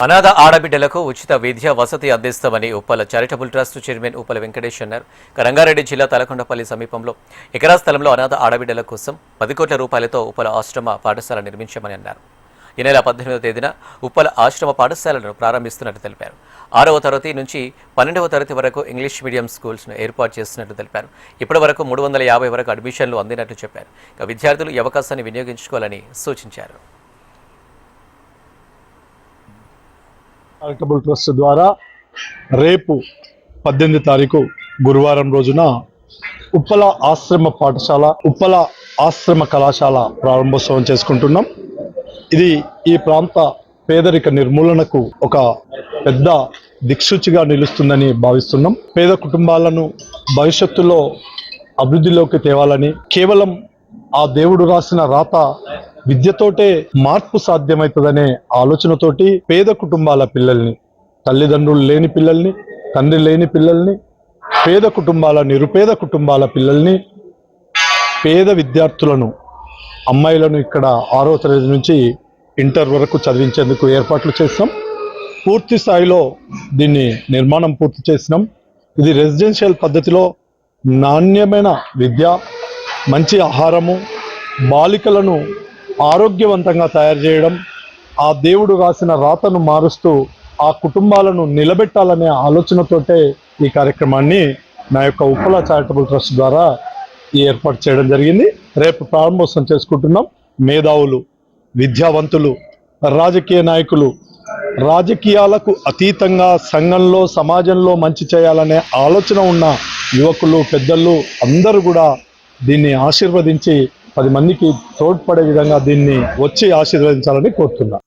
అనాథ ఆడబిడ్డలకు ఉచిత విద్యా వసతి అందిస్తామని Uppala charitable trust chairman Uppala Venkatesh అన్నారు. రంగారెడ్డి జిల్లా తలకొండపల్లి సమీపంలో ఎకరా స్థలంలో అనాథ ఆడబిడ్డల కోసం 10 కోట్ల రూపాయలతో ఉప్పల ఆశ్రమ పాఠశాల నిర్మించామని అన్నారు. ఈ నెల 18వ తేదీన ఉప్పల ఆశ్రమ పాఠశాలను ప్రారంభిస్తున్నట్టు తెలిపారు. 6వ తరగతి నుంచి 12వ తరగతి వరకు ఇంగ్లీష్ మీడియం స్కూల్స్ను ఏర్పాటు చేస్తున్నట్టు తెలిపారు. ఇప్పటి వరకు 350 వరకు అడ్మిషన్లు అందినట్లు చెప్పారు. విద్యార్థులు ఈ అవకాశాన్ని వినియోగించుకోవాలని సూచించారు. చారిటబుల్ ట్రస్ట్ ద్వారా రేపు 18 తారీఖు గురువారం రోజున ఉప్పల ఆశ్రమ పాఠశాల, ఉప్పల ఆశ్రమ కళాశాల ప్రారంభోత్సవం చేసుకుంటున్నాం. ఇది ఈ ప్రాంత పేదరిక నిర్మూలనకు ఒక పెద్ద దిక్సూచిగా నిలుస్తుందని భావిస్తున్నాం. పేద కుటుంబాలను భవిష్యత్తులో అభివృద్ధిలోకి తేవాలని, కేవలం ఆ దేవుడు రాసిన రాత విద్యతోటే మార్పు సాధ్యమవుతుందనే ఆలోచనతోటి పేద కుటుంబాల పిల్లల్ని, తల్లిదండ్రులు లేని పిల్లల్ని, తండ్రి లేని పిల్లల్ని, పేద కుటుంబాల, నిరుపేద కుటుంబాల పిల్లల్ని, పేద విద్యార్థులను, అమ్మాయిలను ఇక్కడ 6వ తరగతి నుంచి ఇంటర్ వరకు చదివించేందుకు ఏర్పాట్లు చేస్తాం. పూర్తి స్థాయిలో దీన్ని నిర్మాణం పూర్తి చేసినాం. ఇది రెసిడెన్షియల్ పద్ధతిలో నాణ్యమైన విద్య, మంచి ఆహారము, బాలికలను ఆరోగ్యవంతంగా తయారు చేయడం, ఆ దేవుడు రాసిన రాతను మారుస్తూ ఆ కుటుంబాలను నిలబెట్టాలనే ఆలోచనతోటే ఈ కార్యక్రమాన్ని నా యొక్క ఉప్పల చారిటబుల్ ట్రస్ట్ ద్వారా ఏర్పాటు చేయడం జరిగింది. రేపు ప్రారంభోత్సవం చేసుకుంటున్నాం. మేధావులు, విద్యావంతులు, రాజకీయ నాయకులు, రాజకీయాలకు అతీతంగా సంఘంలో, సమాజంలో మంచి చేయాలనే ఆలోచన ఉన్న యువకులు, పెద్దలు అందరూ కూడా దీన్ని ఆశీర్వదించి 10 మందికి తోడ్పడే విధంగా దీన్ని వచ్చి ఆశీర్వదించాలని కోరుతున్నా.